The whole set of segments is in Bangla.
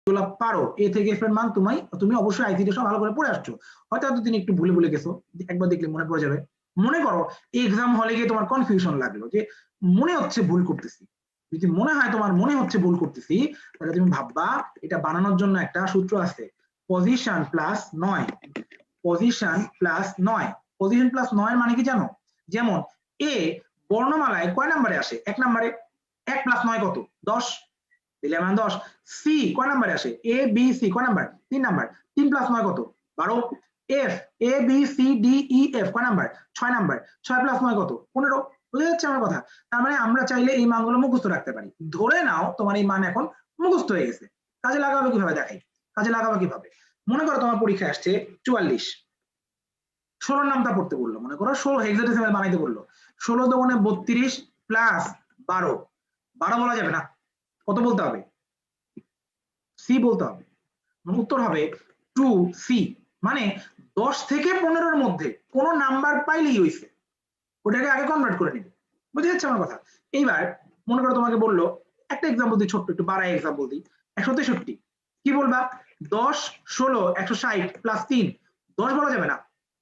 তোলা পারো। এ থেকে এফ এর মান তুমি অবশ্যই আইসিটি সব ভালো করে পড়ে আসছো, হয়তো এতদিন একটু ভুলে ভুলে গেছো, একবার দেখলে মনে পড়ে যাবে। মনে করো এক্সাম হলে গিয়ে তোমার কনফিউশন লাগলো যে মনে হচ্ছে ভুল করতেছি, যদি মনে হয় তোমার মনে হচ্ছে ভুল করতেছি, তাহলে তুমি ভাববা এটা বানানোর জন্য একটা সূত্র আছে, position plus 9। Position plus 9, position plus 9 মানে কি জানো? যেমন এ বর্ণমালায় কয় নম্বরে আসে? 1 নম্বরে। 1 প্লাস 9 কত? 10, দিলে আমরা 10। সি কয় নম্বরে আসে? এ বি সি কয় নাম্বার? 3 নাম্বার। 3 প্লাস 9 কত? 12। F A B C D E F কয় নাম্বার? 6 নাম্বার। 6 প্লাস 9 কত? 15। বুঝে যাচ্ছে আমার কথা? তার মানে আমরা চাইলে এই মানগুলো মুখস্থ রাখতে পারি। ধরে নাও তোমার এই মান এখন মুখস্থ হয়ে গেছে, কাজে লাগাবে কিভাবে দেখাই। কাজে লাগাবে কিভাবে? মনে করো তোমার পরীক্ষায় আসছে 44, 16 নামটা পড়তে বললো, মনে করো 16 হেক্সাডেসিমাল বানাইতে বললো। 16 দোকানে 32 প্লাস 12, 12 বলা যাবে না, কত বলতে হবে? সি বলতে হবে। উত্তর হবে 2C। মানে 10 থেকে 15-র মধ্যে কোন নাম্বার পাইলেই হইছে, ওটাকে আগে কনভার্ট করে নিবে। বুঝে যাচ্ছে আমার কথা? এইবার মনে করো তোমাকে বললো, একটা এক্সাম্পল দিই, ছোট্ট একটু বাড়াই এক্সাম্পল দিই, 163। কি বলবা? 10 16 160 প্লাস 3, 10 বলা যাবে না,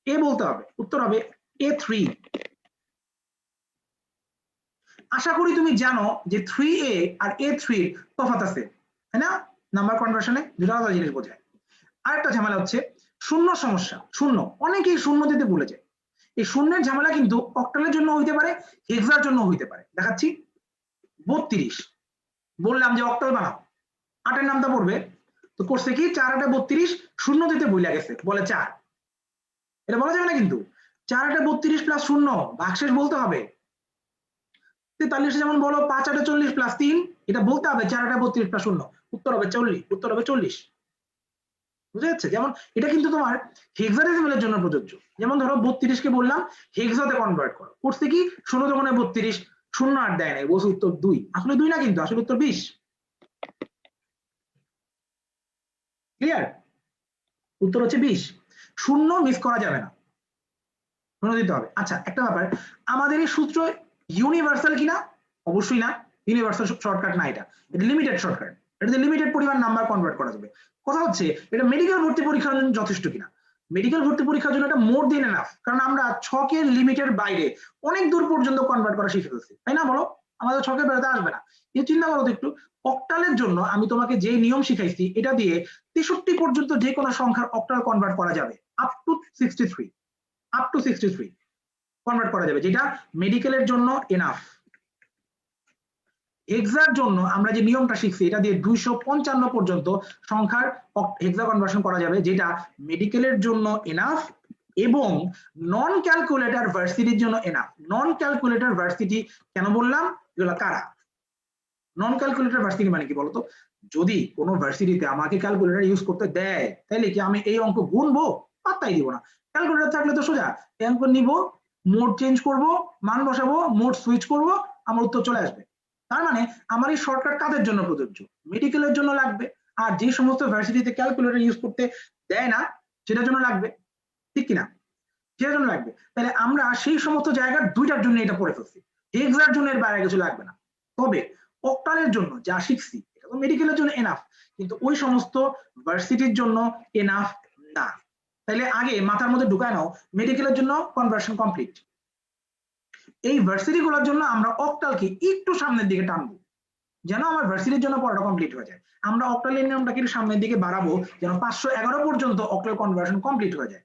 এ বলতে হবে। উত্তর হবে A3। আশা করি তুমি জানো যে 3A আর A3 তফাৎ আছে, তাই না? নাম্বার কনভার্সনে দুটো আলাদা জিনিস বোঝায়। আরেকটা ঝামেলা হচ্ছে শূন্য সমস্যা। শূন্য, অনেকেই শূন্য দিতে ভুলে যায়। এই শূন্যের ঝামেলা কিন্তু অক্টালের জন্য হইতে পারে, হেক্সার জন্য হইতে পারে। দেখাচ্ছি, 32 বললাম যে অক্টাল বানাও, 8 এর নামটা পড়বে, তো করছে কি 4 8 32, শূন্য দিতে ভুলে গেছে, বলে 4। এটা বলা যাবে না কিন্তু, 4 8 32 প্লাস শূন্য ভাগশেষ বলতে হবে। 43 যেমন বলো 5 8 40 প্লাস 3, এটা বলতে হবে 4 8 32 প্লাস শূন্য। উত্তর হবে 40। উত্তর হবে 40। বুঝা যাচ্ছে? যেমন এটা কিন্তু তোমার হেক্সাডেসিমালের জন্য প্রযোজ্য। যেমন ধরো 32 কে বললাম হেক্সাতে কনভার্ট করো, করছে কি 16 দোকানে 32, শূন্য আর দেয় নাই, বলছে উত্তর 2। আসলে 2 না কিন্তু, আসলে উত্তর 20। ক্লিয়ার? উত্তর হচ্ছে 20। শূন্য মিস করা যাবে না, শূন্য দিতে হবে। আচ্ছা একটা ব্যাপার, আমাদের এই সূত্র ইউনিভার্সাল কিনা? অবশ্যই না, ইউনিভার্সাল শর্টকাট না, এটা এটা লিমিটেড শর্টকাট, এটাতে লিমিটেড পরিমাণ নাম্বার কনভার্ট করা যাবে। কথা হচ্ছে এটা মেডিকেল ভর্তি পরীক্ষার জন্য যথেষ্ট কিনা। মেডিকেল ভর্তি পরীক্ষার জন্য এটা মোর দেন এনাফ, কারণ আমরা ছকের লিমিটের বাইরে অনেক দূর পর্যন্ত কনভার্ট করা শিখে ফেলছি, তাই না? বলো, আমাদের ছকের বেড়াতে আসবে না। এই চিন্তা করো তো একটু, অক্টালের জন্য আমি তোমাকে যে নিয়ম শিখাইছি এটা দিয়ে 63 পর্যন্ত যে কোনো সংখ্যার অক্টাল কনভার্ট করা যাবে, up to 63, up to 63 convert করা যাবে, যেটা মেডিকেলের জন্য এনাফ। হেক্সার জন্য আমরা যে নিয়মটা শিখছি এটা দিয়ে 255 পর্যন্ত সংখ্যার হেক্সা কনভার্সন করা যাবে, যেটা মেডিকেলের জন্য এনাফ এবং নন ক্যালকুলেটর ভার্সিটির জন্য এনাফ। নন ক্যালকুলেটর ভার্সিটি কেন বললাম? এগুলো কারা? নন ক্যালকুলেটর ভার্সিটি মানে কি বলতো? যদি কোনো ভার্সিটিতে আমাকে ক্যালকুলেটর ইউজ করতে দেয়, তাহলে কি আমি এই অঙ্ক গুনবো? পাত্তাই দিব না। ক্যালকুলেটর থাকলে তো সোজা এই অঙ্ক নিব, মোড চেঞ্জ করব, মান বসাবো, মোড সুইচ করব, আমার উত্তর চলে আসবে। তার মানে আমার এই শর্টকাট কাদের জন্য প্রযোজ্য? মেডিকেলের জন্য লাগবে। আর যে সমস্ত ভার্সিটিতে ক্যালকুলেটর ইউজ করতে দেয় না সেটার জন্য লাগবে, ঠিক কিনা? সেটার জন্য লাগবে। তাহলে আমরা সেই সমস্ত জায়গার দুইটার জন্য এটা পড়ে ফেলছি, হেক্সার জন্য এর বাইরে কিছু লাগবে না। তবে অক্টালের জন্য যা শিখছি এটা তো মেডিকেলের জন্য এনাফ, কিন্তু ওই সমস্ত ভার্সিটির জন্য এনাফ না। তাহলে আগে মাথার মধ্যে ঢুকায় নাও, মেডিকেলের জন্য কনভার্সন কমপ্লিট, এই ভার্সিটি গুলোর জন্য আমরা অক্টালকে একটু সামনের দিকে টানবো, যেন আমার ভার্সিটির জন্য পড়াটা কমপ্লিট হয়ে যায়। আমরা অক্টালের নিয়মটাকে একটু সামনের দিকে বাড়াবো, যেন 511 পর্যন্ত অক্টাল কনভার্সন কমপ্লিট হয়ে যায়,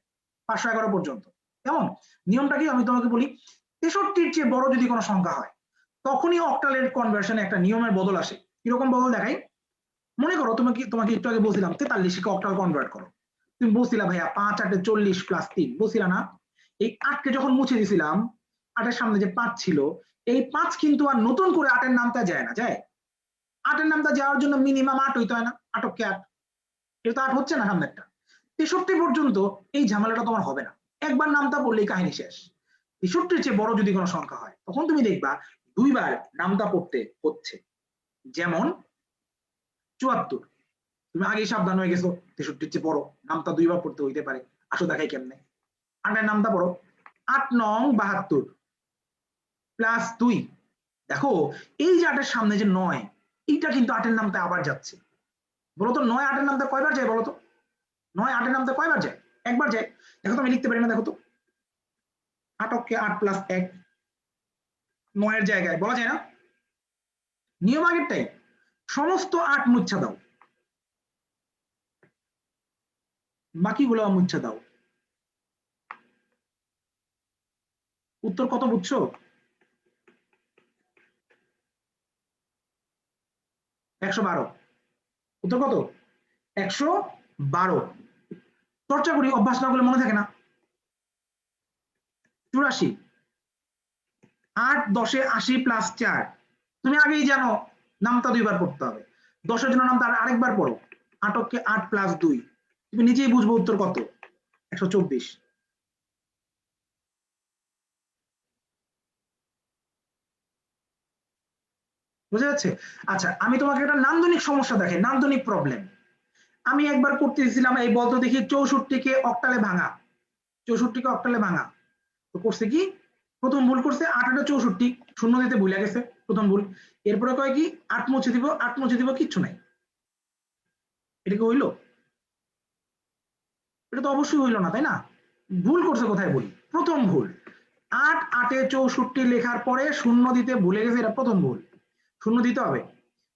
511 পর্যন্ত। কেমন? নিয়মটা কি আমি তোমাকে বলি, 63-র চেয়ে বড় যদি কোনো সংখ্যা হয় তখনই অক্টালের কনভার্সনে একটা নিয়মের বদল আসে। কিরকম বদল দেখাই? মনে করো তোমাকে একটু আগে বলছিলাম 43 কে অক্টাল কনভার্ট করো, তুমি বলছিলা ভাইয়া 5 8 40 প্লাস 3 বলছিলা না? এই 8 কে যখন মুছে দিছিলাম, 8 এর সামনে যে 5 ছিল, এই 5 কিন্তু আর নতুন করে 8 এর নামটা যায় না, যায়? 8 এর নামটা যাওয়ার জন্য মিনিমাম 8 হইতে হয় না? 8 কে 8, এটা তো 8 হচ্ছে না সামনে একটা। 63 পর্যন্ত এই ঝামেলাটা তোমার হবে না, একবার নামটা বললেই কাহিনী শেষ। 63-র চেয়ে বড় যদি কোনো সংখ্যা হয় তখন তুমি দেখবা দুইবার নামটা পড়তে হচ্ছে। যেমন 74, তুমি আগেই সাবধান হয়ে গেছো 63-র চেয়ে বড়, নামটা দুইবার পড়তে হইতে পারে। আসো দেখাই কেমনে। 8 এর নামটা পড়ো, 8 নং 72 প্লাস 2। দেখো এই যে 8 এর সামনে যে 9, এইটা কিন্তু 8 এর নামটা আবার যাচ্ছে, বলতো 9 8 এর নামতে কয়বার যায় বলতো? 9 8 এর নামতে কয়বার যায়? একবার যায়। দেখো তো আমি লিখতে পারি না, দেখো তো 8 কে 8 প্লাস 1 9 এর জায়গায় বলা যায় না? নিয়ম আগেরটাই, সমস্ত 8 মুচ্ছা দাও, বাকিগুলো মুচ্ছা দাও। উত্তর কত বুঝছো? 112। উত্তর কত? 112। চর্চা করি, অভ্যাস না করলে মনে থাকে না। 84। 8 10 এ 80 প্লাস 4, তুমি আগেই জানো নামটা 2বার পড়তে হবে। 10 এর জন্য নামটা আরেকবার পড়ো, 8 কে 8 প্লাস 2, তুমি নিজেই বুঝবো উত্তর কত, 124। বুঝা যাচ্ছে? আচ্ছা আমি তোমাকে একটা নান্দনিক সমস্যা দেখাই, নান্দনিক প্রবলেম। আমি একবার করতেছিলাম, এই বলতো দেখি 64 কে অক্টালে ভাঙা, 64 কে অক্টালে ভাঙা। তো করছে কি, প্রথম ভুল করছে 8 8 64, শূন্য দিতে ভুলে গেছে, প্রথম ভুল। এরপরে কয় কি 8 মুছে দিব, 8 মুছে দিব, কিচ্ছু নাই। এটা কি হইলো? এটা তো অবশ্যই হইলো না, তাই না? ভুল করছে কোথায় বলি, প্রথম ভুল। 8 8 এ 64 লেখার পরে শূন্য দিতে ভুলে গেছে, এটা প্রথম ভুল, শূন্য দিতে হবে।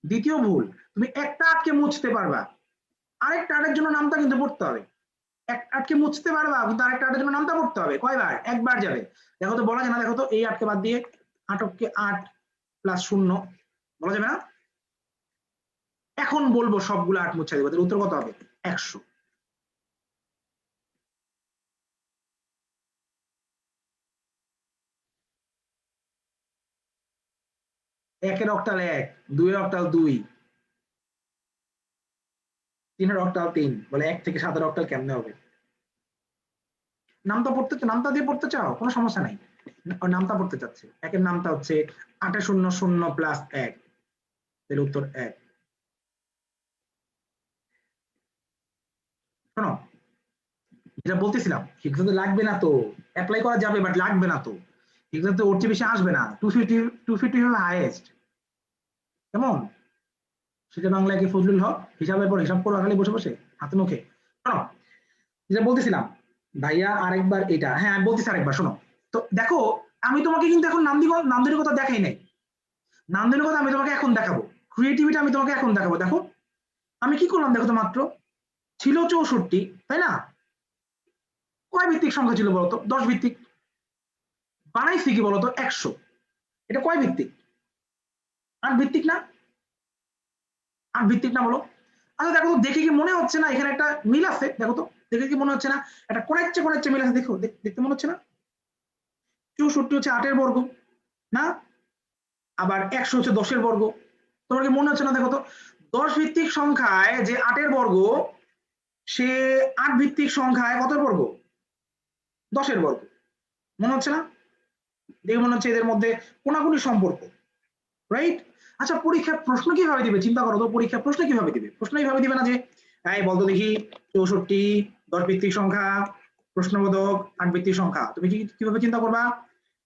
দ্বিতীয় ভুল, তুমি একটা 8 কে মুছতে পারবা, আরেকটা 8 এর জন্য নামটা কিন্তু পড়তে হবে। এক 8 কে মুছতে পারবা, কিন্তু আরেকটা 8 এর জন্য নামটা পড়তে হবে। কয়বার? একবার যাবে। দেখো তো বলা যায় না, দেখো তো এই 8 কে বাদ দিয়ে 8 কে 8 প্লাস 0 বলা যাবে না? এখন বলবো সবগুলো 8 মুছে দেবো, তাহলে উত্তর কত হবে? 100। একের অক্টাল 1, 2 এর অক্টাল 2, 3 এর অক্টাল 3, বলে 1 থেকে 7 এর অক্টাল কেমনে হবে? নামটা পড়তে, নামটা দিয়ে পড়তে চাও, কোনো সমস্যা নাই। নামটা পড়তে চাচ্ছে, একের নামটা হচ্ছে 8 0 0 প্লাস 1, তাহলে উত্তর 1। শোনো, যেটা বলতেছিলাম, হিক্সাতে লাগবে না তো, অ্যাপ্লাই করা যাবে বাট লাগবে না তো, হিক্সাতে ওর চেয়ে বেশি আসবে না, 250, 250 হলো হাইয়েস্ট। কেমন? সেটা বাংলায় কি ফজলুল হক হিসাবের পর হিসাব করো খালি বসে বসে হাতে মুখে। শোনো, যেটা বলতেছিলাম, ভাইয়া আরেকবার এটা, হ্যাঁ আমি বলতেছি আরেকবার শোনো। তো দেখো, আমি তোমাকে কিন্তু এখন নান্দনিকতা দেখাই নাই, নান্দনিকতা আমি তোমাকে এখন দেখাবো, ক্রিয়েটিভিটি আমি তোমাকে এখন দেখাবো। দেখো আমি কি করলাম, দেখো তো মাত্র ছিল 64, তাই না? কয় ভিত্তিক সংখ্যা ছিল বলতো? 10 ভিত্তিক। বানাইছি কি বলতো? 100। এটা কয় ভিত্তিক? 8 ভিত্তিক না? 8 ভিত্তিক না বলো? আচ্ছা দেখো তো, দেখে কি মনে হচ্ছে না এখানে একটা মিল আছে? দেখো তো, দেখে কি মনে হচ্ছে না একটা কোনাচ্ছে কোনাচ্ছে মিল আছে? দেখো, দেখতে মনে হচ্ছে না? 64 হচ্ছে 8 এর বর্গ না, আবার 100 হচ্ছে 10 এর বর্গ। তোমার কি মনে হচ্ছে না? দেখো তো, 10 ভিত্তিক সংখ্যায় যে 8 এর বর্গ, সে 8 ভিত্তিক সংখ্যায় কত বর্গ? 10 এর বর্গ। মনে হচ্ছে না? দেখে মনে হচ্ছে এদের মধ্যে কোনাকুনি সম্পর্ক, রাইট? আচ্ছা পরীক্ষার প্রশ্ন কিভাবে দিবে চিন্তা করো তো, পরীক্ষার প্রশ্ন কিভাবে দিবে? প্রশ্ন এইভাবে দিবে না যে এই বলতো দেখি 64 10 ভিত্তিক সংখ্যা, প্রশ্নবোধক 8 ভিত্তিক সংখ্যা, তুমি কি কিভাবে চিন্তা করবা?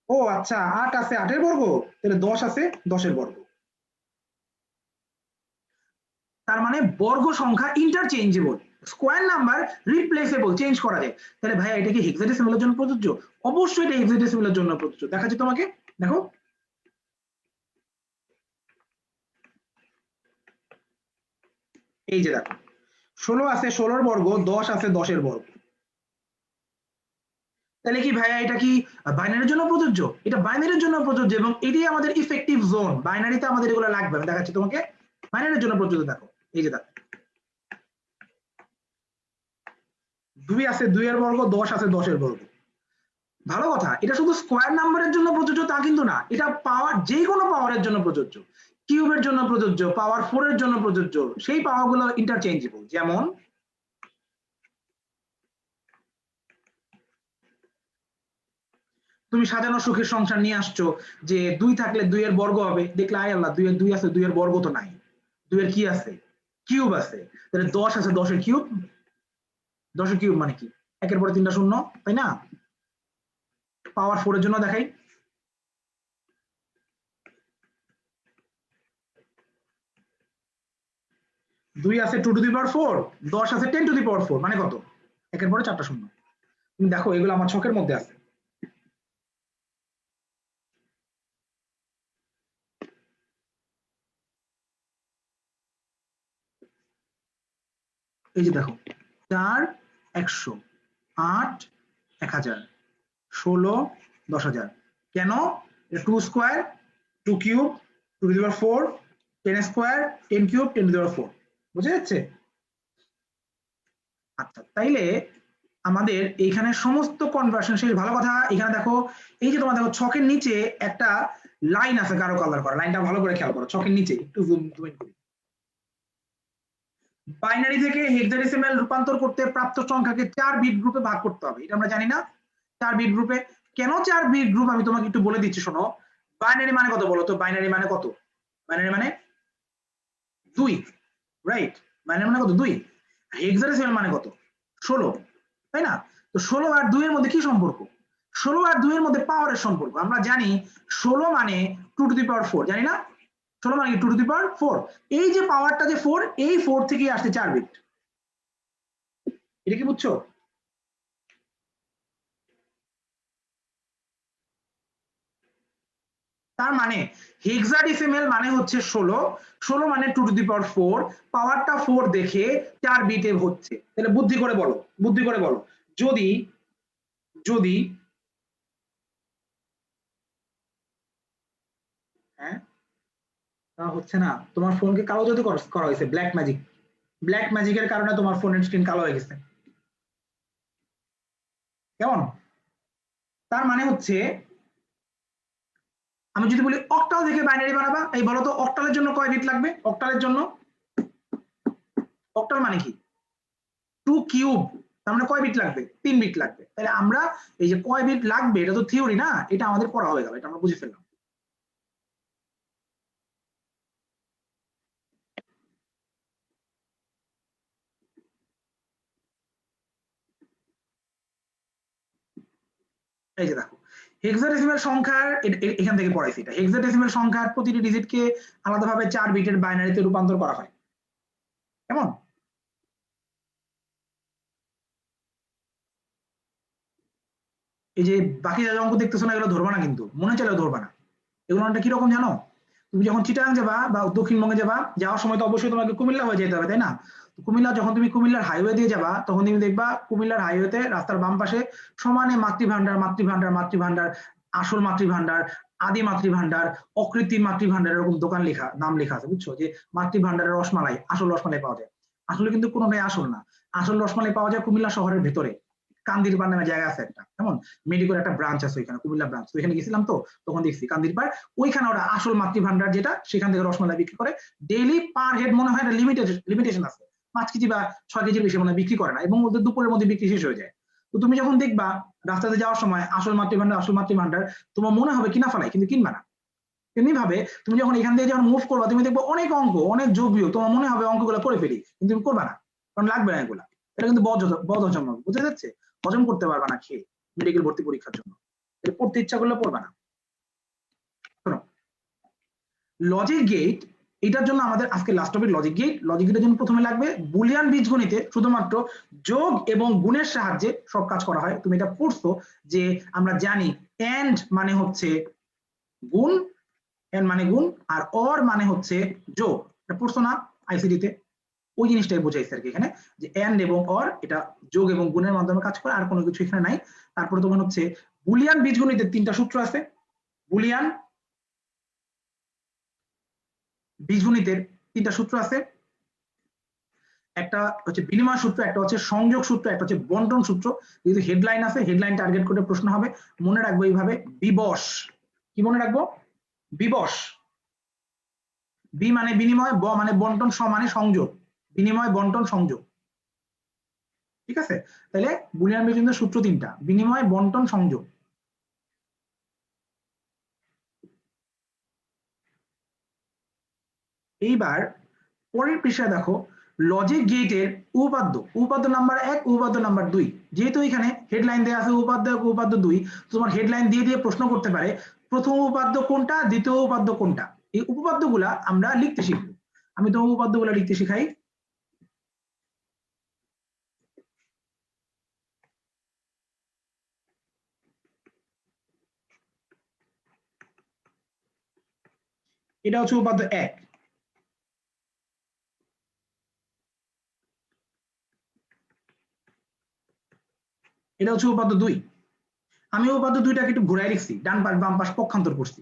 ও আচ্ছা 8 আছে 8 এর বর্গ, তাহলে 10 আছে 10 এর বর্গ। তার মানে বর্গ সংখ্যা interchangeable, square number replaceable, change করা যায়। তাহলে ভাইয়া এটা কি হেক্সাডেসিমালের জন্য প্রযোজ্য? অবশ্যই এটা হেক্সাডেসিমালের জন্য প্রযোজ্য। দেখাচ্ছি তোমাকে, দেখো এই যে দেখো, 16 আছে 16 বর্গ, 10 আছে 10 বর্গ। তাহলে কি ভাইয়া এটা কি বাইনারির জন্য প্রযোজ্য? এটা বাইনারির জন্য প্রযোজ্য, এবং এটাই আমাদের ইফেক্টিভ জোন। বাইনারিতে আমাদের এগুলো লাগবে, আমি দেখাচ্ছি তোমাকে। বাইনারির জন্য প্রযোজ্য, দেখো এই যে দেখো, 2 আছে 2 এর বর্গ, 10 আছে 10 এর বর্গ। ভালো কথা, এটা শুধু স্কোয়ার নাম্বারের জন্য প্রযোজ্য তা কিন্তু না, এটা পাওয়ার, যে কোনো পাওয়ারের জন্য প্রযোজ্য, কিউবের জন্য প্রযোজ্য, পাওয়ার 4 এর জন্য প্রযোজ্য, সেই পাওয়ারগুলো ইন্টারচেঞ্জেবল। যেমন তুমি সাজানো সুখের সংসার নিয়ে আসছো, যে 2 থাকলে 2 এর বর্গ হবে, দেখলে আয় আল্লাহ 2 এর 2 আছে, 2 এর বর্গ তো নাই, 2 এর কি আছে? কিউব আছে। তাহলে 10 আছে 10 এর কিউব, 10 এর কিউব মানে কি? একের পরে 3টা শূন্য, তাই না? পাওয়ার 4 এর জন্য দেখাই, 2 2 আছে 2 টু দি পাওয়ার 4, 10 আছে 10 টু দি পাওয়ার 4, মানে কত? একের পরে 4টা শূন্য। তুমি দেখো এগুলো আমার ছকের মধ্যে আছে। এই যে দেখো 4 100, 8 1000, 16 10000। কেন? 2 square 2 cube 2 to the power 4, 10 square 10 cube 10 to the power 4। বুঝা যাচ্ছে? আচ্ছা, তাইলে আমাদের এইখানে সমস্ত কনভার্সনশীল। ভালো কথা, এখানে দেখো এই যে তোমার দেখো ছকের নিচে একটা লাইন আছে গাঢ় কালার করা, লাইনটা ভালো করে খেয়াল করো। ছকের নিচে একটু জুম ইন করি। বাইনারি থেকে হেক্সাডেসিমাল রূপান্তর করতে প্রাপ্ত সংখ্যাকে 4 বিট গ্রুপে ভাগ করতে হবে, এটা আমরা জানি না? 4 বিট গ্রুপে। কেন 4 বিট গ্রুপ আমি তোমাকে একটু বলে দিচ্ছি, শোনো। বাইনারি মানে কত বলো তো? বাইনারি মানে কত? বাইনারি মানে 2, রাইট? বাইনারি মানে কত? 2। হেক্সাডেসিমাল মানে কত? 16, তাই না? তো 16 আর 2 এর মধ্যে কি সম্পর্ক? 16 আর 2 এর মধ্যে পাওয়ারের সম্পর্ক। আমরা জানি 16 মানে 2 টু দি পাওয়ার 4, জানি না? 16 মানে 2 টু দি পাওয়ার 4। এই যে পাওয়ারটা যে 4, এই 4 থেকে আসছে 4 বিট। এটা কি বুঝছো? তার মানে হেক্সাডেসিমাল মানে হচ্ছে 16, 16 মানে 2 টু দি পাওয়ার 4, পাওয়ারটা 4 দেখে 4 বিটে হচ্ছে। তাহলে বুদ্ধি করে বলো, বুদ্ধি করে বলো, যদি যদি হ্যাঁ তা হচ্ছে না, তোমার ফোনকে কালো যদি করা হয়েছে, ব্ল্যাক ম্যাজিক। ব্ল্যাক ম্যাজিকের কারণে তোমার ফোনের স্ক্রিন কালো হয়ে গেছে। কেমন? তার মানে হচ্ছে আমি যদি বলি অক্টাল থেকে বাইনারি বানাবা, এই বলো তো অক্টালের জন্য কয় বিট লাগবে? অক্টালের জন্য অক্টাল মানে কি? 2 কিউব, তার মানে কয় বিট লাগবে? 3 বিট লাগবে। তাহলে আমরা এই যে কয় বিট লাগবে, এটা তো থিওরি না, এটা আমাদের পড়া হয়ে গেল, এটা আমরা বুঝে ফেললাম। এই যে দেখো হেক্সাডেসিমাল সংখ্যার এখান থেকে পড়াইছি, এটা হেক্সাডেসিমাল সংখ্যার প্রতিটি ডিজিটকে আলাদাভাবে 4 বিটের বাইনারিতে রূপান্তর করা হয়। কেমন? এই যে বাকি যা অঙ্ক দেখতেছো না, এগুলো ধরবা না, কিন্তু মনে চাইলেও ধরবা না। এগুলো অনেকটা কিরকম জানো? তুমি যখন চিটাগাং যাবা বা দক্ষিণবঙ্গে যাবা, যাওয়ার সময় তো অবশ্যই তোমাকে কুমিল্লা হয়ে যেতে হবে, তাই না? কুমিল্লা, যখন তুমি কুমিল্লার হাইওয়ে দিয়ে যাবা, তখন তুমি দেখবা কুমিল্লার হাইওয়েতে রাস্তার বাম পাশে সমানে মাতৃভান্ডার মাতৃভান্ডার মাতৃভান্ডার, আসল মাতৃভান্ডার, আদি মাতৃভান্ডার, অকৃত্রিম মাতৃভান্ডার, এরকম দোকান লেখা, নাম লেখা আছে, বুঝছো? যে মাতৃভান্ডারের রসমালাই, আসল রসমালাই পাওয়া যায়। আসলে কিন্তু কোনোটাই আসল না। আসল রসমালাই পাওয়া যায় কুমিল্লা শহরের ভেতরে, কান্দিরপাড় নামে জায়গা আছে একটা, কেমন? মেডিকেল একটা ব্রাঞ্চ আছে ওইখানে, কুমিল্লা ব্রাঞ্চ। তো এখানে গেছিলাম, তো তখন দেখছি কান্দিরপাড়, ওইখানে ওরা আসল মাতৃভান্ডার যেটা, সেখান থেকে রসমালাই বিক্রি করে। ডেইলি পার হেড মনে হয় লিমিটেশন আছে, 5 কেজি বা 6 কেজির বেশি মনে বিক্রি করে না, এবং ওদের দুপুরের মধ্যে বিক্রি শেষ হয়ে যায়। তো তুমি যখন দেখবা রাস্তাতে যাওয়ার সময় আসল মাতৃভান্ডার, তোমার মনে হবে কিনা ফেলাই, কিন্তু কিনবা না। তেমনি ভাবে তুমি যখন এখান থেকে যখন মুভ করবা, তুমি দেখবো অনেক অঙ্ক, অনেক যোগ বিয়োগ, তোমার মনে হবে অঙ্কগুলো করে ফেলি, কিন্তু তুমি করবা না, কারণ লাগবে না এগুলা। এটা কিন্তু বদহজম হবে, বুঝা যাচ্ছে? হজম করতে পারবা না খেয়ে মেডিকেল ভর্তি পরীক্ষার জন্য। পড়তে ইচ্ছা করলে পড়বা না। শোনো, লজিক গেট, এটার জন্য আমাদের আজকে last topic logic gate. Logic গেটের জন্য প্রথমে লাগবে বুলিয়ান বীজগণিতে শুধুমাত্র যোগ এবং গুণের সাহায্যে সব কাজ করা হয়। তুমি এটা পড়ছো যে আমরা জানি এন্ড মানে হচ্ছে গুণ, এন মানে গুণ, আর অর মানে হচ্ছে যোগ। এটা পড়ছো না আইসিডি তে? ওই জিনিসটাই বোঝাইছে আর কি এখানে, যে এন্ড এবং অর এটা যোগ এবং গুণের মাধ্যমে কাজ করে, আর কোনো কিছু এখানে নাই। তারপরে তোমার হচ্ছে বুলিয়ান বীজগণিতের 3টা সূত্র আছে। বুলিয়ান বীজগণিতের 3টা সূত্র আছে, একটা হচ্ছে বিনিময় সূত্র, একটা হচ্ছে সংযোগ সূত্র, একটা হচ্ছে বন্টন সূত্র। যেহেতু হেডলাইন আছে, হেডলাইন টার্গেট করে প্রশ্ন হবে, মনে রাখবো এইভাবে, বিবশ। কি মনে রাখবো? বিবশ। বি মানে বিনিময়, ব মানে বন্টন, স মানে সংযোগ। বিনিময়, বন্টন, সংযোগ। ঠিক আছে? তাহলে বুলিয়ান বীজগণিতের সূত্র 3টা, বিনিময়, বন্টন, সংযোগ। এইবার পরের পৃষ্ঠায় দেখো লজিক গেটের উপপাদ্য নাম্বার 1, উপপাদ্য নাম্বার 2। যেহেতু এখানে হেডলাইন দেওয়া আছে উপপাদ্য 1, উপপাদ্য 2, তোমার হেডলাইন দিয়ে দিয়ে প্রশ্ন করতে পারে প্রথম উপপাদ্য কোনটা, দ্বিতীয় উপপাদ্য কোনটা। এই উপপাদ্যগুলা আমরা লিখতে শিখবো। আমি তোমার উপপাদ্যগুলা লিখতে শিখাই। এটা হচ্ছে উপাদ্য 1, এটা হচ্ছে উপাদ্য 2। আমি উপাদ্য 2টাকে একটু ঘুরাই লিখছি, ডান পাশ বাম পাশ পক্ষান্তর করছি,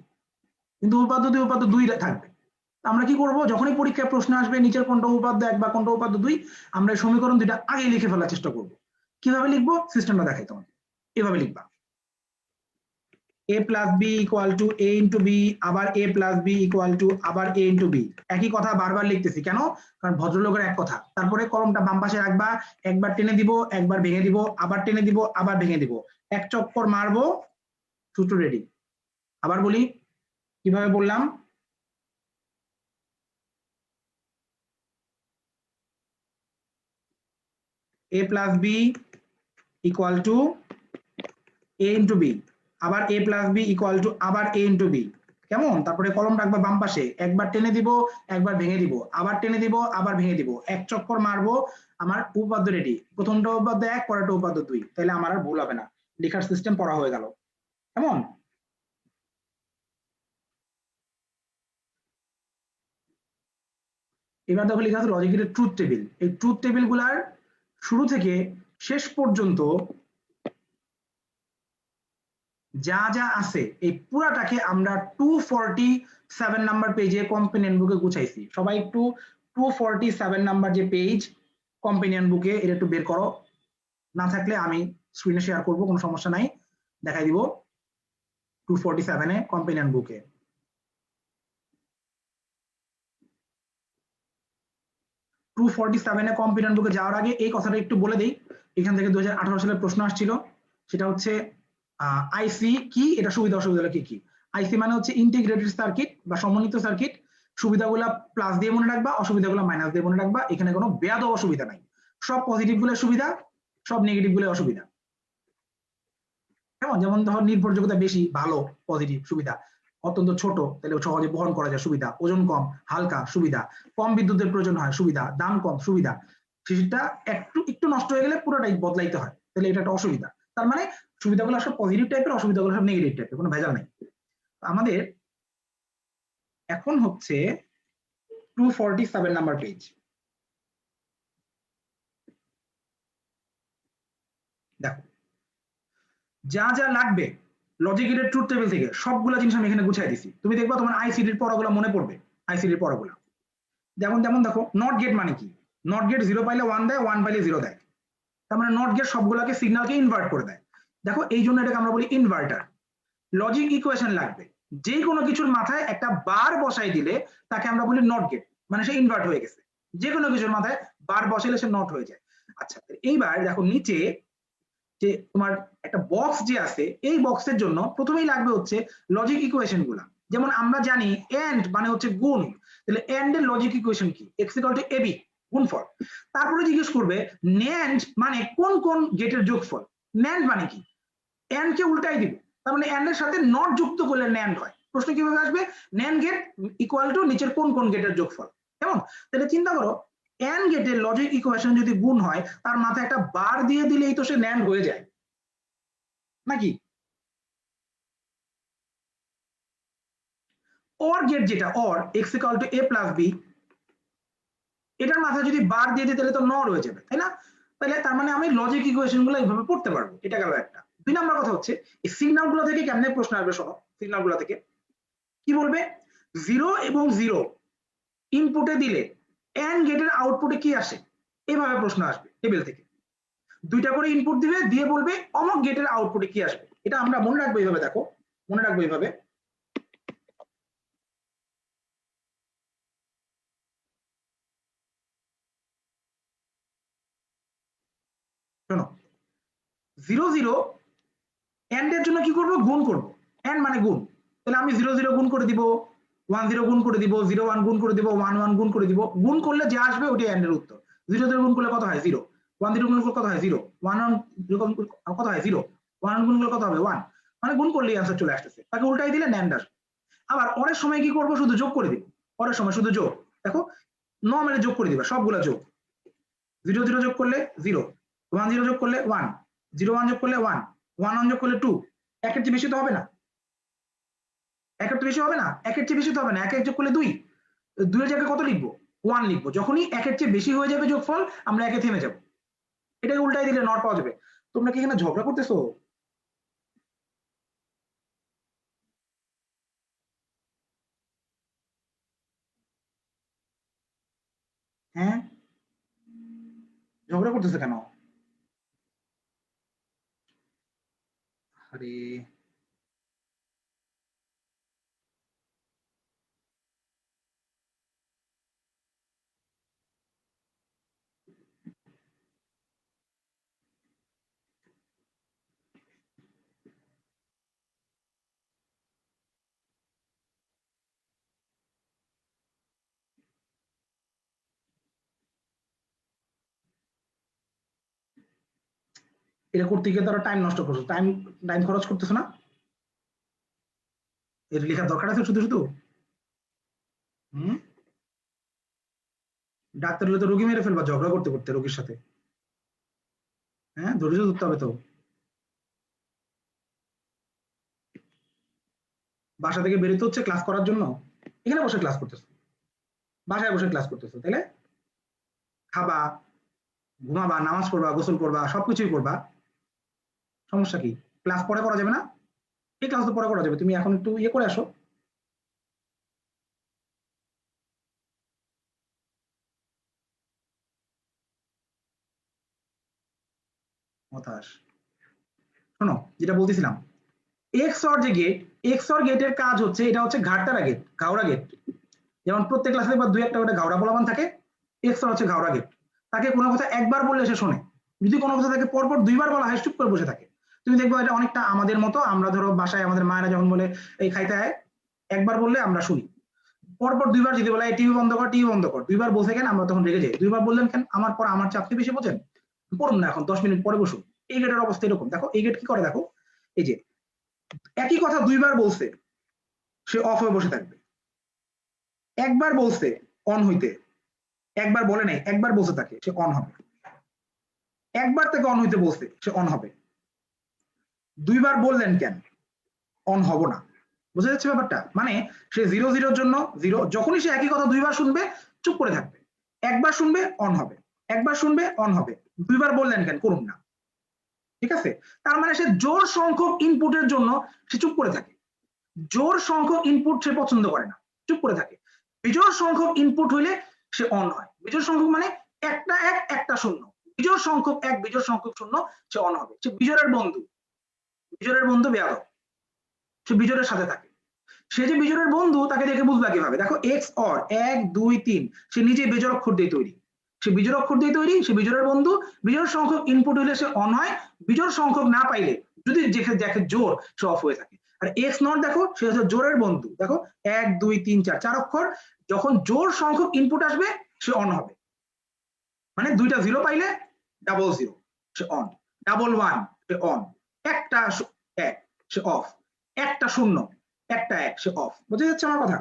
কিন্তু উপাদ্য 2 উপাদ্য 2 থাকবে। আমরা কি করব, যখনই পরীক্ষায় প্রশ্ন আসবে নিচের কোনটা উপাদ্য 1 বা কোনটা উপাদ্য 2, আমরা এই সমীকরণ দুইটা আগে লিখে ফেলার চেষ্টা করব। কিভাবে লিখবো সিস্টেমটা দেখাই তোমাকে। এভাবে লিখবা a plus b equal to a into b, আবার a plus b equal to আবার a into b। একই কথা বারবার লিখতেছি কেন, কারণ ভদ্রলোকের এক কথা। তারপরে কলমটা বাম পাশে রাখবা, একবার টেনে দিব, একবার ভেঙে দিব, আবার টেনে দিব, আবার ভেঙে দিব, এক চক্কর মারবো, সূত্র রেডি। আবার বলি কিভাবে বললাম, a plus b equal to a into b, আবার a plus b equal to আবার a into b। কেমন, তারপরে কলম রাখবা বাম পাশে, একবার টেনে দিব, একবার ভেঙে দিব, আবার টেনে দিব, আবার ভেঙে দিব, এক চক্কর মারবো, আমার উপপাদ্য রেডি। প্রথমটা উপপাদ্য 1, পরেরটা উপপাদ্য 2, তাহলে আমার আর ভুল হবে না, লেখার সিস্টেম পড়া হয়ে গেল। কেমন, এবার দেখো লেখা আছে লজিক গেটের ট্রুথ টেবিল। এই ট্রুথ টেবিল গুলার শুরু থেকে শেষ পর্যন্ত যা যা আছে এই পুরাটাকে আমরা 247 নাম্বার পেজে কম্পেনিয়ন বুকে গুছাইছি। সবাই একটু 247 নাম্বার যে পেজ কম্পেনিয়ন বুকে, এটা একটু বের করো, না থাকলে আমি স্ক্রিনে শেয়ার করব, কোনো সমস্যা নাই, দেখাই দিব। 247 এ কম্পেনিয়ন বুকে, কম্পেনিয়ন বুকে যাওয়ার আগে এই কথাটা একটু বলে দিই। এখান থেকে 2018 সালের প্রশ্ন আসছিল, সেটা হচ্ছে আইসি কি, এটা সুবিধা অসুবিধা কি কি। আইসি মানে হচ্ছে ইন্টিগ্রেটেড সার্কিট বা সমন্বিত সার্কিট। সুবিধাগুলো প্লাস দিয়ে মনে রাখবা, অসুবিধাগুলো মাইনাস দিয়ে মনে রাখবা। এখানে কোনো বেয়াদব অসুবিধা নাই, সব পজিটিভ গুলো সুবিধা, সব নেগেটিভ গুলো অসুবিধা। কেমন, যেমন ধর নির্ভরযোগ্যতা বেশি, ভালো পজিটিভ সুবিধা, অত্যন্ত ছোট তাহলে সহজে বহন করা যায় সুবিধা, ওজন কম হালকা সুবিধা, কম বিদ্যুতের প্রয়োজন হয় সুবিধা, দাম কম সুবিধা, সেটা একটু একটু নষ্ট হয়ে গেলে পুরোটাই বদলাইতে হয়, তাহলে এটা একটা অসুবিধা। তার মানে সুবিধাগুলো সব পজিটিভ টাইপের, অসুবিধাগুলো সব নেগেটিভ টাইপের, কোনো ভেজাল নেই। আমাদের এখন হচ্ছে 247 নাম্বার পেজ। দেখো যা যা লাগবে লজিক গেটের ট্রুথ টেবিল থেকে সবগুলো জিনিস আমি এখানে গুছাই দিছি। তুমি দেখবা তোমার আইসিডির পড়াগুলো মনে পড়বে, আইসিডির পড়াগুলো। যেমন যেমন দেখো নট গেট মানে কি, নট গেট 0 পাইলে 1 দেয়, 1 পাইলে 0 দেয়, তার মানে নট গেট সবগুলোকে সিগন্যালকে ইনভার্ট করে দেয়। দেখো এই জন্য এটাকে আমরা বলি ইনভার্টার। লজিক ইকুয়েশন লাগবে, যে কোনো কিছুর মাথায় একটা বার বসাই দিলে তাকে আমরা বলি নট গেট, মানে সে ইনভার্ট হয়ে গেছে। যে কোনো কিছুর মাথায় বার বসাইলে সে নট হয়ে যায়। আচ্ছা এইবার দেখো নিচে যে তোমার একটা বক্স যে আছে, এই বক্সের জন্য প্রথমেই লাগবে হচ্ছে লজিক ইকুয়েশন গুলা। যেমন আমরা জানি এন্ড মানে হচ্ছে গুণ, তাহলে এন্ড এর লজিক ইকুয়েশন কি, x ইকুয়াল টু ab গুণফল। তারপরে জিজ্ঞেস করবে ন্যান্ড মানে কোন কোন গেটের যোগফল। ন্যান্ড মানে কি, এন্ড কে উল্টাই দিব, তার মানে এন্ড এর সাথে নট যুক্ত করলে ন্যান্ড হয়। প্রশ্ন কিভাবে আসবে, ন্যান্ড গেট ইকুয়াল টু নিচের কোন কোন গেটের যোগফল। কেমন, তাহলে চিন্তা করো এন্ড গেটের লজিক ইকুয়েশন যদি গুণ হয়, তার মাথায় একটা বার দিয়ে দিলেই তো সে ন্যান্ড হয়ে যায় নাকি। অর গেট যেটা or x equal to a plus b, এটার মাথায় যদি বার দিয়ে দিই তাহলে তো নর হয়ে যাবে, তাই না। তাহলে তার মানে আমি লজিক ইকুয়েশন গুলো এইভাবে পড়তে পারবো। এটা গেল একটা। 2 নাম্বার কথা হচ্ছে এই সিগন্যাল গুলো থেকে কেমনে প্রশ্ন আসবে, শোনো সিগন্যাল গুলো থেকে কি বলবে, 0 এবং 0 ইনপুটে দিলে এন্ড গেটের আউটপুটে কি আসে, এভাবে প্রশ্ন আসবে টেবিল থেকে। দুইটা করে ইনপুট দিবে, দিয়ে বলবে অমক গেটের আউটপুটে কি আসবে। এটা আমরা মনে রাখবো এইভাবে, দেখো মনে রাখবো এইভাবে। শোনো 0 0 এন্ড এর জন্য কি করব, গুণ করব, এন্ড মানে গুণ। তাহলে আমি 0 0 গুণ করে দিব, 1 0 গুণ করে দিব, 0 1 গুণ করে দিব, 1 1 গুণ করে দিব। গুণ করলে যা আসবে ওটাই এন্ড এর উত্তর। 0 0 গুণ করলে কত হয় 0, 1 0 গুণ করলে কত হয় 0, 1 1 কত হয় 0, 1 গুণ করলে কত হবে 1, মানে গুণ করলেই आंसर চলে আসতেছে। তাকে উল্টাই দিলে ন্যান্ড আসবে। আবার অরের সময় কি করব, শুধু যোগ করে দিব। অরের সময় শুধু যোগ, দেখো নরমালি যোগ করে দিবা সবগুলা যোগ। 0 0 যোগ করলে 0, 1 0 যোগ করলে 1, 0 1 যোগ করলে 1, 1 1 যোগ করলে 2, একের চেয়ে বেশি তো হবে না। একের চেয়ে বেশি হবে না, একের চেয়ে বেশি তো হবে না, এক যোগ করলে 2, 2 এর জায়গায় কত লিখবো, 1 লিখবো। যখনই একের চেয়ে বেশি হয়ে যাবে যোগফল আমরা একে থেমে যাব, এটাকে উল্টাই দিলে নট পাওয়া যাবে। তোমরা কি এখানে ঝগড়া করতেছো? হ্যাঁ, ঝগড়া করতেছো কেন? আরে এটা করতে গিয়ে তারা টাইম নষ্ট করছো, টাইম টাইম খরচ করতেছো না? এর লেখার দরকার আছে শুধু শুধু? হুম, ডাক্তার হলে তো রোগী মেরে ফেলবা ঝগড়া করতে করতে রোগীর সাথে। হ্যাঁ, ধৈর্য ধরতে হবে তো। বাসা থেকে বেরোতে হচ্ছে ক্লাস করার জন্য, এখানে বসে ক্লাস করতেছো, বাসায় বসে ক্লাস করতেছো, তাইলে খাবা, ঘুমাবা, নামাজ পড়বা, গোসল করবা, সবকিছুই করবা, সমস্যা কি? ক্লাস পরে করা যাবে না? এই ক্লাস তো পরে করা যাবে, তুমি এখন একটু ইয়ে করে আসো। হতাশ। শোনো যেটা বলতেছিলাম, এক্সঅর যে গেট, এক্সঅর গেটের কাজ হচ্ছে, এটা হচ্ছে ঘাটতারা গেট, ঘাওড়া গেট। যেমন প্রত্যেক ক্লাসে বা দুই একটা করে ঘাওড়া পোলাপান থাকে, এক্সঅর হচ্ছে ঘাওড়া গেট। তাকে কোনো কথা একবার বললে সে শোনে, যদি কোনো কথা তাকে পরপর দুইবার বলা হয় চুপ করে বসে থাকে। তুমি দেখবো এটা অনেকটা আমাদের মতো, আমরা ধরো বাসায় আমাদের মায়েরা যখন বলে এই খাইতে হয়, একবার বললে আমরা শুনি, পরপর দুইবার যদি বলা টিভি বন্ধ কর, টিভি বন্ধ কর, দুইবার বলছে কেন আমরা তখন রেগে যাই, দুইবার বললেন কেন, আমার পর আমার চাপকে বেশি বোঝেন, পড়ুন না এখন 10 মিনিট পরে বসুন। এই গেটের অবস্থা এরকম। দেখো এই গেট কি করে, দেখো এই যে একই কথা দুইবার বলছে সে অফ হয়ে বসে থাকবে, একবার বলছে অন হইতে, একবার বলে নাই, একবার বলছে তাকে সে অন হবে, একবার তাকে অন হইতে বলছে সে অন হবে, দুইবার বললেন কেন অন হব না। বুঝা যাচ্ছে ব্যাপারটা? মানে সে 0 0 জন্য 0, যখনই সে একই কথা দুইবার শুনবে চুপ করে থাকবে, একবার শুনবে অন হবে, একবার শুনবে অন হবে, দুইবার বললেন কেন করুন না। ঠিক আছে? তার মানে সে জোর সংখ্যক ইনপুটের জন্য সে চুপ করে থাকে, জোর সংখ্যক ইনপুট সে পছন্দ করে না, চুপ করে থাকে। বিজোড় সংখ্যক ইনপুট হইলে সে অন হয়। বিজোড় সংখ্যক মানে একটা এক একটা শূন্য, বিজোড় সংখ্যক এক বিজোড় সংখ্যক শূন্য, সে অন হবে। সে বিজোড়ের বন্ধু, বিজোড়ের বন্ধু বেয়াদব, সে বিজোড়ের সাথে থাকে। সে যে বিজোড়ের বন্ধু তাকে দেখে বুঝবা কিভাবে, দেখো এক্স অর 1 2 3, সে নিজে বিজোড় অক্ষর দিয়ে তৈরি, সে বিজোড় অক্ষর দিয়ে তৈরি, সে বিজোড়ের বন্ধু। বিজোড় সংখ্যক ইনপুট হইলে সে অন হয়, বিজোড় সংখ্যক না পাইলে যদি দেখে জোর সে অফ হয়ে থাকে। আর এক্স নট দেখো সে হচ্ছে জোরের বন্ধু, দেখো 1 2 3 4, 4 অক্ষর, যখন জোর সংখ্যক ইনপুট আসবে সে অন হবে, মানে দুইটা জিরো পাইলে double zero say on, double one say on, একটা এক সে অফ, একটা শূন্য একটা এক সে অফ। বুঝা যাচ্ছে আমার কথা?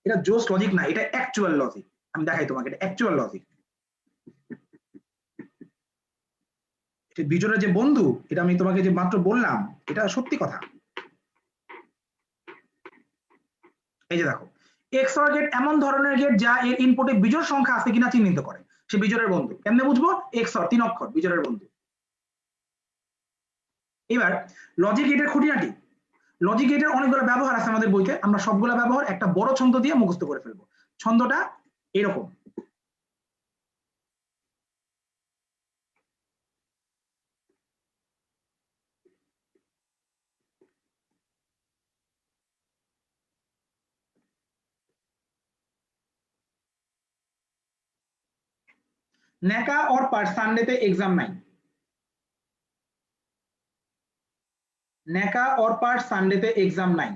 এটা জোস লজিক না, এটা অ্যাকচুয়াল লজিক। আমি দেখাই তোমাকে, এটা অ্যাকচুয়াল লজিক। বিজয়ের যে বন্ধু, এটা আমি তোমাকে যে মাত্র বললাম, এটা সত্যি কথা। এই যে দেখো এক্সঅর গেট এমন ধরনের গেট যা এর ইনপুটে বিজোড় সংখ্যা আছে কিনা চিহ্নিত করে, সে বিজোড়ের বন্ধু। কেমনে বুঝবো? এক্সঅর 3 অক্ষর, বিজোড়ের বন্ধু। এবার লজিক গেটের খুঁটিনাটি, লজিক গেটের অনেকগুলো ব্যবহার আছে আমাদের বইতে, আমরা সবগুলো ব্যবহার একটা বড় ছন্দ দিয়ে মুখস্থ করে ফেলবো। ছন্দটা এরকম, नेका और पर संडे पे एग्जाम नहीं, नेका और पर संडे पे एग्जाम नहीं।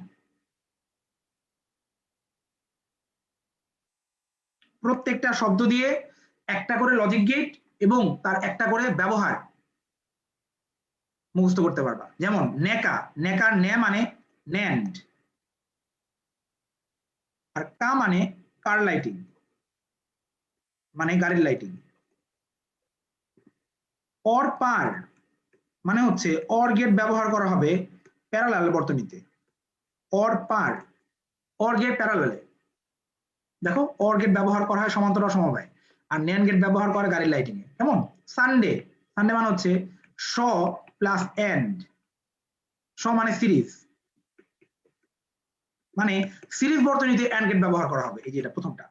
প্রত্যেকটা শব্দ দিয়ে একটা করে লজিক গেট এবং তার একটা করে ব্যবহার মুখস্থ করতে পারবা। যেমন নেকা, নেকার নে মানে ন্যান্ড, আর কা মানে কার লাইটিং, মানে গাড়ির লাইটিং। অর পার মানে হচ্ছে অর গেট ব্যবহার করা হবে প্যারালাল বর্তনীতে। অর পার, অর গেট প্যারালালে। দেখো অর গেট ব্যবহার করা হয় সমান্তরাল সমবায়, আর ন্যান্ড গেট ব্যবহার করে গাড়ির লাইটিং এ। কেমন? সানডে, সানডে মানে হচ্ছে স প্লাস এন্ড, স মানে সিরিজ, মানে সিরিজ বর্তনীতে এন্ড গেট ব্যবহার করা হবে। এই যে এটা প্রথমটা।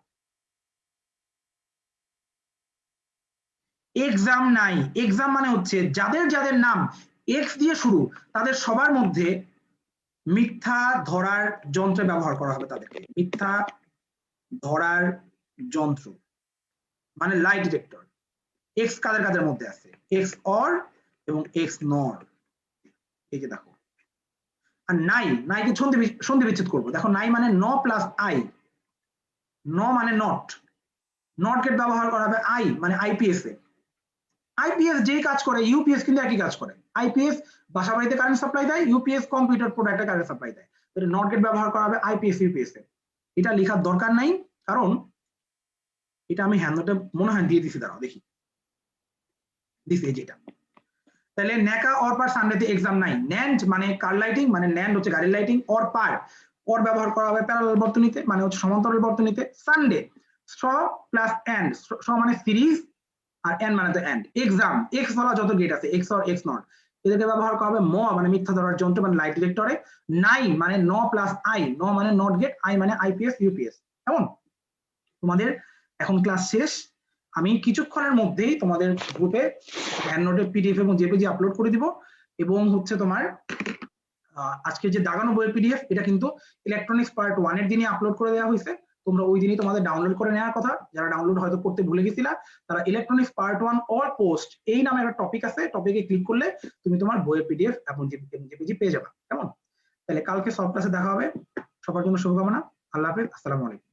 এক্সাম নাই, এক্সাম মানে হচ্ছে যাদের যাদের নাম এক্স দিয়ে শুরু তাদের সবার মধ্যে মিথ্যা ধরার যন্ত্র ব্যবহার করা হবে তাদেরকে, মিথ্যা ধরার যন্ত্র মানে লাই ডিটেক্টর। এক্স কাদের কাদের মধ্যে আছে? এক্স অর এবং এক্স নর। এই যে দেখো। আর নাই, নাইকে সন্ধি বিচ্ছেদ করবো। দেখো নাই মানে ন প্লাস আই, ন মানে নট, নট গেট ব্যবহার করা হবে আই মানে আইপিএস এ। আইপিএস যেই কাজ করে ইউপিএস কিন্তু একই কাজ করে। আইপিএস বাসা বাড়িতে কারেন্ট সাপ্লাই দেয়, ইউপিএস কম্পিউটার প্রোডাক্টে কারেন্ট সাপ্লাই দেয়। তাহলে নট গেট ব্যবহার করা হবে আইপিএস ইউপিএস এ। এটা লেখার দরকার নাই, কারণ এটা আমি হ্যান্ডনোটে মনে হয় দিয়ে দিছি, দাঁড়াও দেখি, দিছি যেটা। তাহলে ন্যাকা অর পার সানডেতে এক্সাম নাই। ন্যান্ড মানে কার লাইটিং, মানে ন্যান্ড হচ্ছে গাড়ির লাইটিং। অর পার, অর ব্যবহার করা হবে প্যারালাল বর্তনীতে মানে হচ্ছে সমান্তরাল বর্তনীতে। সানডে স প্লাস এন্ড, স মানে সিরিজ আর এন মানে তো এন্ড। এক্সাম, এক্স বলা যত গেট আছে এক্স অর এক্স নট, এদেরকে ব্যবহার করা হবে ম মানে মিথ্যা ধরার যন্ত্র মানে লাইট ডিটেক্টরে। নাই মানে ন প্লাস আই, ন মানে নট গেট, আই মানে আইপিএস ইউপিএস। কেমন? তোমাদের এখন ক্লাস শেষ। আমি কিছুক্ষণের মধ্যেই তোমাদের গ্রুপে হ্যান্ডনোটে পিডিএফ এবং জেপিজি আপলোড করে দিব। এবং হচ্ছে তোমার আজকে যে দাগানো বইয়ের পিডিএফ, এটা কিন্তু ইলেকট্রনিক্স পার্ট 1 এর দিনই আপলোড করে দেওয়া হয়েছে। তোমরা ওই দিনই তোমাদের ডাউনলোড করে নেওয়ার কথা। যারা ডাউনলোড হয়তো করতে ভুলে গেছিলা, তারা ইলেকট্রনিক্স পার্ট 1 অল পোস্ট এই নামে একটা টপিক আছে, টপিকে ক্লিক করলে তুমি তোমার বইয়ের পিডিএফ এবং জেপিজি পেয়ে যাবে। কেমন? তাহলে কালকে সব ক্লাসে দেখা হবে। সবার জন্য শুভকামনা। আল্লাহ হাফেজ, আসসালামু আলাইকুম।